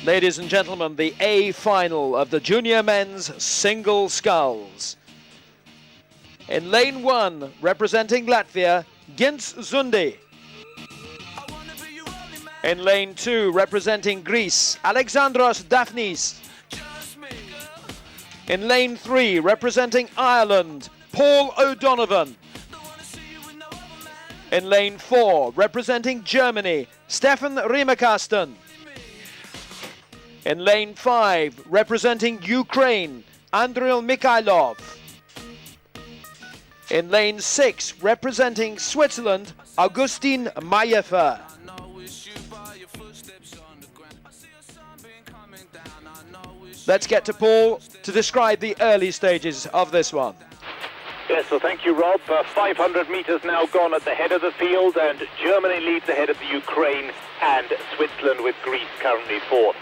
Ladies and gentlemen, the A final of the junior men's single sculls. In lane 1, representing Latvia, Gins Zundi. In lane 2, representing Greece, Alexandros Daphnis. In lane 3, representing Ireland, Paul O'Donovan. In lane 4, representing Germany, Stefan Rimakasten. In lane 5, representing Ukraine, Andriy Mikhailov. In lane 6, representing Switzerland, Augustin Mayefer. Let's get to Paul to describe the early stages of this one. Yes, well, thank you, Rob. 500 metres now gone at the head of the field, and Germany leads ahead of the Ukraine and Switzerland, with Greece currently fourth.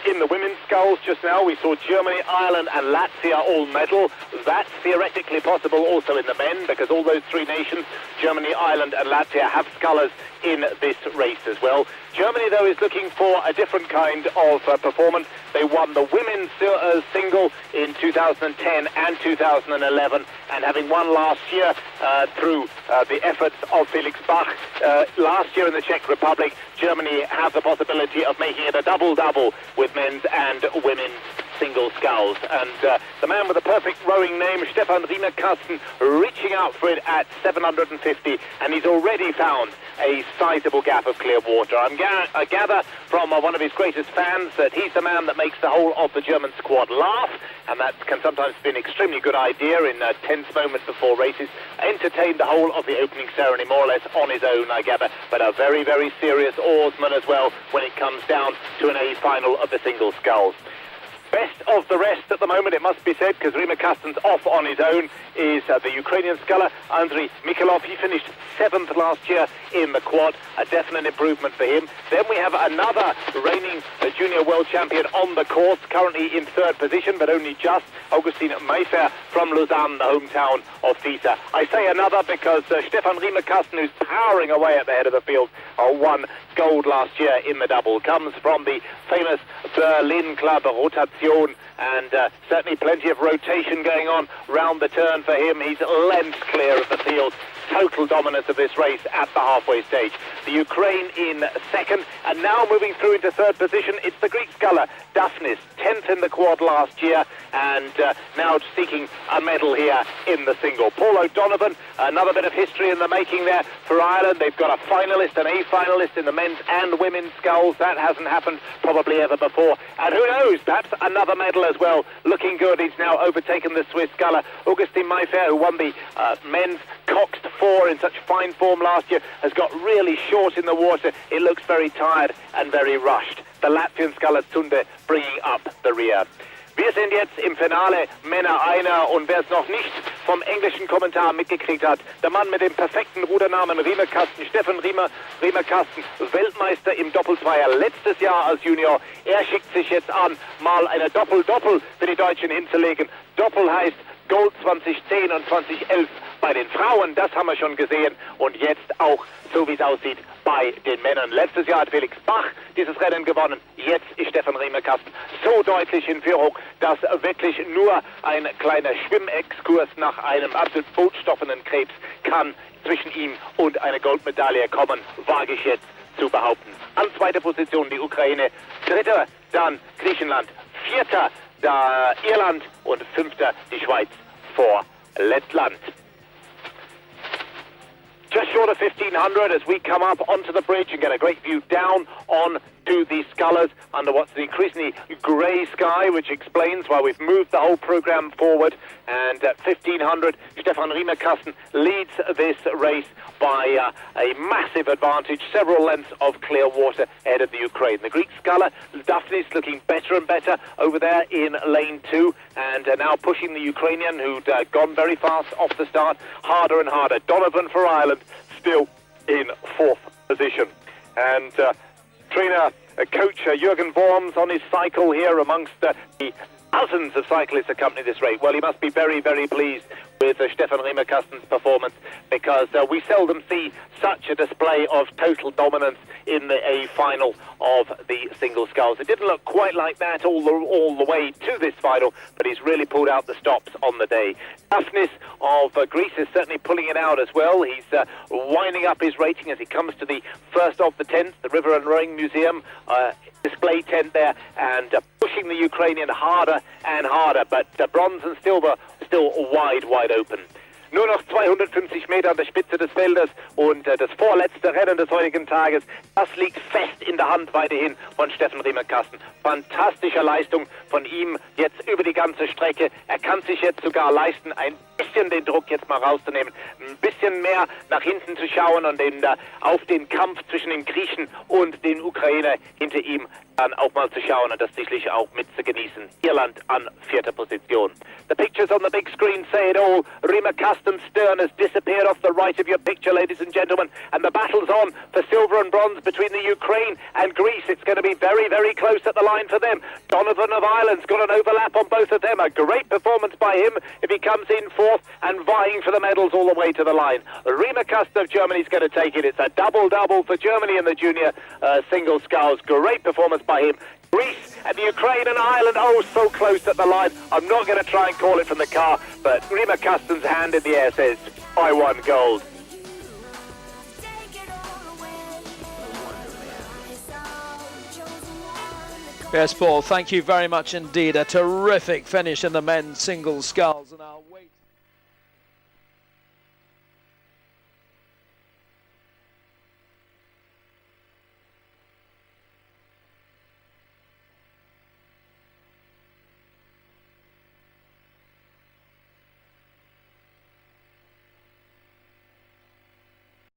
In the women's sculls just now, we saw Germany, Ireland and Latvia all medal. That's theoretically possible also in the men, because all those three nations, Germany, Ireland and Latvia, have scullers in this race as well. Germany, though, is looking for a different kind of performance. They won the women's single in 2010 and 2011, and having won last year through the efforts of Felix Bach, last year in the Czech Republic, Germany have the possibility of making it a double-double with men's and women's single sculls. And the man with the perfect rowing name, Stefan Rimakasten, reaching out for it at 750, and he's already found a sizable gap of clear water. I gather from one of his greatest fans that he's the man that makes the whole of the German squad laugh, and that can sometimes be an extremely good idea in tense moments before races. Entertained the whole of the opening ceremony more or less on his own, I gather, but a very, very serious oarsman as well when it comes down to an A final of the single sculls. Best of the rest at the moment, it must be said, because Rimakasten's off on his own, is the Ukrainian sculler, Andriy Mikhailov. He finished 7th last year in the quad, a definite improvement for him. Then we have another reigning junior world champion on the course, currently in 3rd position, but only just, Augustin Mayefer from Lausanne, the hometown of Fisa. I say another because Stefan Rimakasten, who's powering away at the head of the field, won gold last year in the double, comes from the famous Berlin club, Rotation, and certainly plenty of rotation going on round the turn for him. He's lengths clear of the field. Total dominance of this race at the halfway stage. The Ukraine in 2nd, and now moving through into 3rd position, it's the Greek sculler, Daphnis, 10th in the quad last year, and now seeking a medal here in the single. Paul O'Donovan, another bit of history in the making there for Ireland. They've got a finalist, an A finalist in the men's and women's sculls. That hasn't happened probably ever before. And who knows, perhaps another medal as well. Looking good. He's now overtaken the Swiss sculler, Augustin Mayefer, who won the men's coxed 4 in such fine form last year, has got really short in the water. It looks very tired and very rushed. The Latvian sculler Tunde bringing up the rear. Wir sind jetzt im Finale Männer einer, und wer es noch nicht vom englischen Kommentar mitgekriegt hat, der Mann mit dem perfekten Rudernamen Rimakasten, Stefan Rimakasten, Weltmeister im Doppelzweier letztes Jahr als Junior. Er schickt sich jetzt an, mal eine Doppel-Doppel für die Deutschen hinzulegen. Doppel heißt Gold 2010 und 2011 bei den Frauen, das haben wir schon gesehen, und jetzt auch, so wie es aussieht, bei den Männern. Letztes Jahr hat Felix Bach dieses Rennen gewonnen, jetzt ist Stefan Rimakasten so deutlich in Führung, dass wirklich nur ein kleiner Schwimmexkurs nach einem absolut bodenstoffenden Krebs kann zwischen ihm und einer Goldmedaille kommen, wage ich jetzt zu behaupten. An 2. Position die Ukraine, 3. dann Griechenland, 4. da Irland und 5. die Schweiz vor Lettland. Just short of 1500 as we come up onto the bridge and get a great view down on to the scullers under what's an increasingly grey sky, which explains why we've moved the whole programme forward. And at 1500, Stefan Rimakasten leads this race by a massive advantage, several lengths of clear water ahead of the Ukraine. The Greek sculler, Daphnis, looking better and better over there in lane 2, and now pushing the Ukrainian, who'd gone very fast off the start, harder and harder. Donovan for Ireland, still in 4th position. And trainer, coach Jürgen Worms on his cycle here amongst the dozens of cyclists accompanying this race. Well, he must be very, very pleased with Stefan Riemer-Kasten's performance, because we seldom see such a display of total dominance in a final of the single sculls. It didn't look quite like that all the way to this final, but he's really pulled out the stops on the day. Toughness of Greece is certainly pulling it out as well. He's winding up his rating as he comes to the first of the tents, the River and Rowing Museum display tent there, and pushing the Ukrainian harder and harder, but bronze and silver still wide open. Nur noch 250 Meter an der Spitze des Feldes und das vorletzte Rennen des heutigen Tages, das liegt fest in der Hand weiterhin von Stefan Riemer-Kasten. Fantastische Leistung von ihm jetzt über die ganze Strecke. Er kann sich jetzt sogar leisten, ein bisschen den Druck jetzt mal rauszunehmen, ein bisschen mehr nach hinten zu schauen und auf den Kampf zwischen den Griechen und den Ukrainer hinter ihm dann auch mal zu schauen und das sicherlich auch mit zu genießen. Irland an 4. Position. The pictures on the big screen say it all. Riemer-Kasten's stern has disappeared off the right of your picture, ladies and gentlemen, and the battle's on for silver and bronze between the Ukraine and Greece. It's going to be very, very close at the line for them. Donovan of Ireland's got an overlap on both of them. A great performance by him if he comes in fourth and vying for the medals all the way to the line. Riemer-Kasten of Germany's going to take it. It's a double-double for Germany in the junior single sculls. Great performance by him. Greece and the Ukraine and Ireland, oh, so close at the line. I'm not going to try and call it from the car, but Riemer-Kasten's hand in the air says, I won gold. Yes, Paul, thank you very much indeed. A terrific finish in the men's single sculls, and I'll wait.